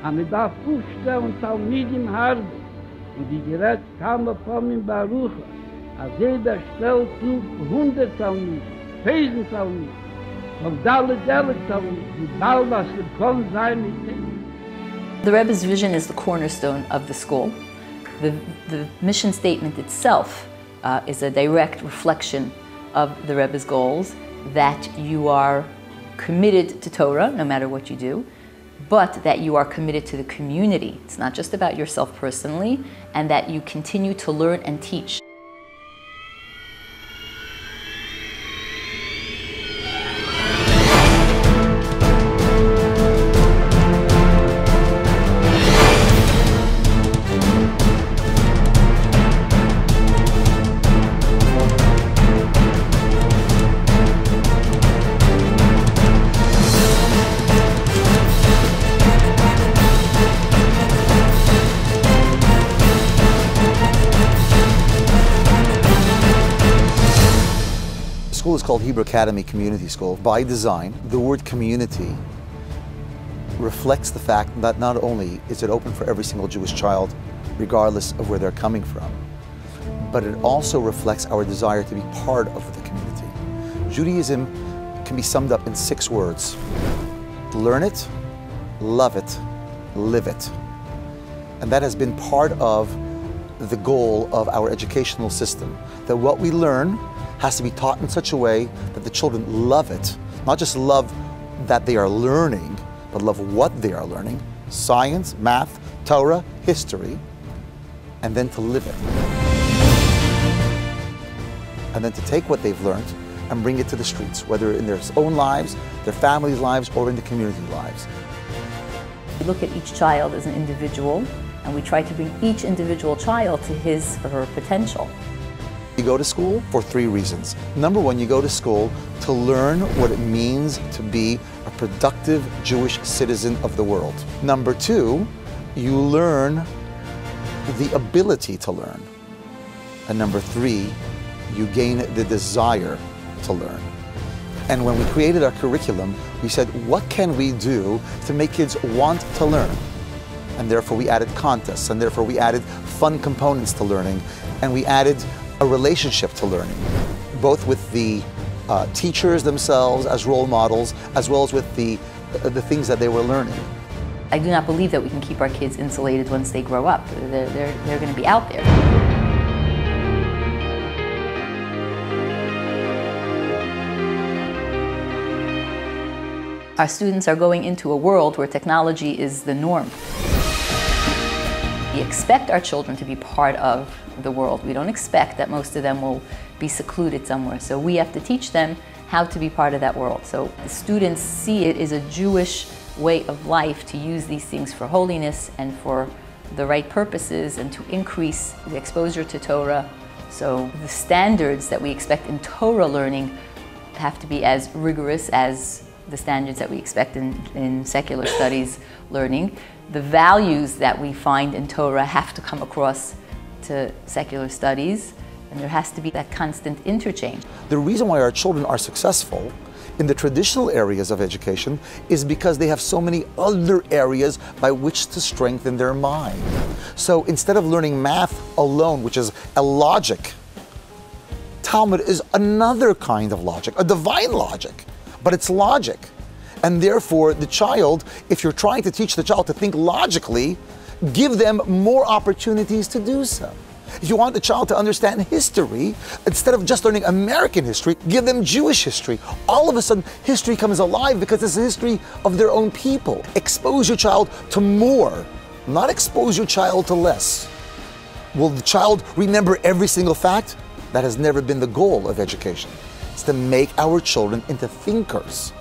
Und ich darf aufstellen Talmid im Harbe. Und die gerät kam von ihm Baruch. Als jeder stellt zu 100 Talmid, 1000 Talmid. Und alle Talmid, die bald was gekommen sein mit dem. The Rebbe's vision is the cornerstone of the school. The mission statement itself is a direct reflection of the Rebbe's goals, that you are committed to Torah, no matter what you do, but that you are committed to the community. It's not just about yourself personally, and that you continue to learn and teach. The school is called Hebrew Academy Community School. By design, the word community reflects the fact that not only is it open for every single Jewish child, regardless of where they're coming from, but it also reflects our desire to be part of the community. Judaism can be summed up in 6 words: learn it, love it, live it. And that has been part of the goal of our educational system, that what we learn has to be taught in such a way that the children love it. Not just love that they are learning, but love what they are learning: science, math, Torah, history, and then to live it. And then to take what they've learned and bring it to the streets, whether in their own lives, their families' lives, or in the community lives. We look at each child as an individual, and we try to bring each individual child to his or her potential. You go to school for 3 reasons. Number 1, you go to school to learn what it means to be a productive Jewish citizen of the world. Number 2, you learn the ability to learn. And number 3, you gain the desire to learn. And when we created our curriculum, we said, what can we do to make kids want to learn? And therefore we added contests, and therefore we added fun components to learning, and we added a relationship to learning, both with the teachers themselves as role models, as well as with the things that they were learning. I do not believe that we can keep our kids insulated once they grow up. They're going to be out there. Our students are going into a world where technology is the norm. We expect our children to be part of the world. We don't expect that most of them will be secluded somewhere. So we have to teach them how to be part of that world. So the students see it as a Jewish way of life to use these things for holiness and for the right purposes and to increase the exposure to Torah. So the standards that we expect in Torah learning have to be as rigorous as the standards that we expect in secular studies learning. The values that we find in Torah have to come across to secular studies, and there has to be that constant interchange. The reason why our children are successful in the traditional areas of education is because they have so many other areas by which to strengthen their mind. So instead of learning math alone, which is a logic, Talmud is another kind of logic, a divine logic, but it's logic. And therefore, the child, if you're trying to teach the child to think logically, give them more opportunities to do so. If you want the child to understand history, instead of just learning American history, give them Jewish history. All of a sudden, history comes alive because it's the history of their own people. Expose your child to more, not expose your child to less. Will the child remember every single fact? That has never been the goal of education. It's to make our children into thinkers.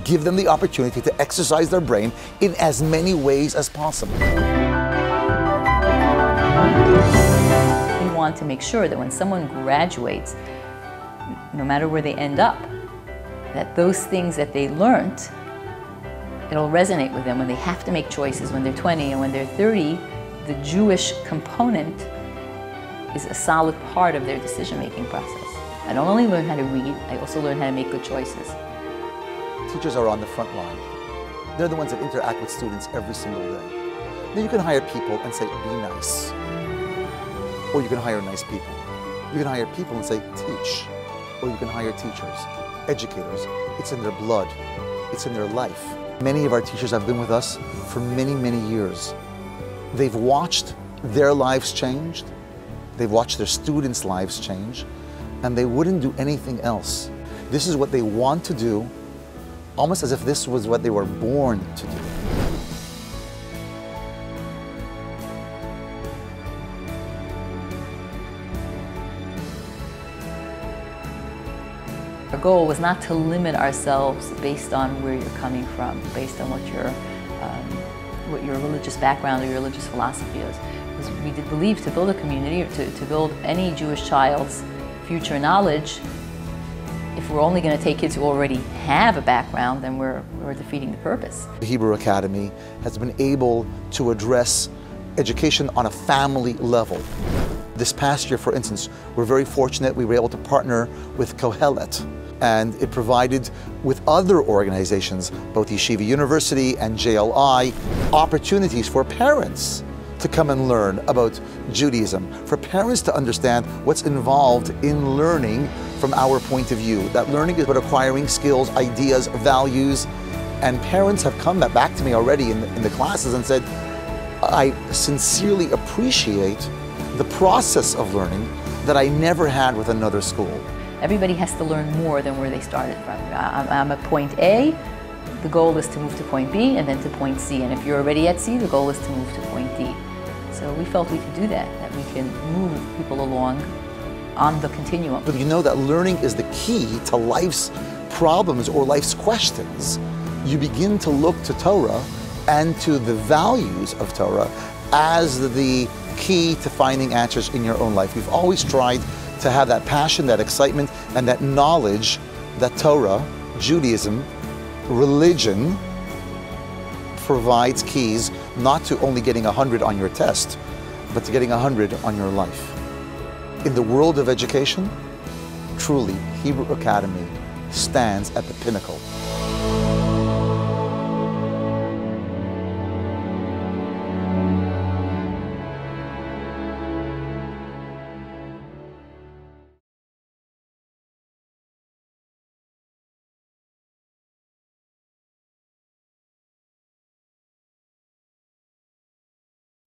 Give them the opportunity to exercise their brain in as many ways as possible. We want to make sure that when someone graduates, no matter where they end up, that those things that they learned, it'll resonate with them when they have to make choices when they're 20 and when they're 30. The Jewish component is a solid part of their decision-making process. I don't only learn how to read, I also learn how to make good choices. Teachers are on the front line. They're the ones that interact with students every single day. Then you can hire people and say, be nice. Or you can hire nice people. You can hire people and say, teach. Or you can hire teachers, educators. It's in their blood. It's in their life. Many of our teachers have been with us for many, many years. They've watched their lives change. They've watched their students' lives change, and they wouldn't do anything else. This is what they want to do, almost as if this was what they were born to do. Our goal was not to limit ourselves based on where you're coming from, based on what your religious background or your religious philosophy is. Because we did believe to build a community, or to build any Jewish child's future knowledge, if we're only going to take kids who already have a background, then we're defeating the purpose. The Hebrew Academy has been able to address education on a family level. This past year, for instance, we're very fortunate we were able to partner with Kohelet, and it provided with other organizations, both Yeshiva University and JLI, opportunities for parents to come and learn about Judaism, for parents to understand what's involved in learning from our point of view. That learning is about acquiring skills, ideas, values, and parents have come back to me already in the classes and said, I sincerely appreciate the process of learning that I never had with another school. Everybody has to learn more than where they started from. I'm at point A, the goal is to move to point B and then to point C. And if you're already at C, the goal is to move to point D. So we felt we could do that we can move people along on the continuum. But you know that learning is the key to life's problems or life's questions. You begin to look to Torah and to the values of Torah as the key to finding answers in your own life. We've always tried to have that passion, that excitement, and that knowledge that Torah, Judaism, religion provides keys not to only getting 100 on your test, but to getting 100 on your life. In the world of education, truly, Hebrew Academy stands at the pinnacle.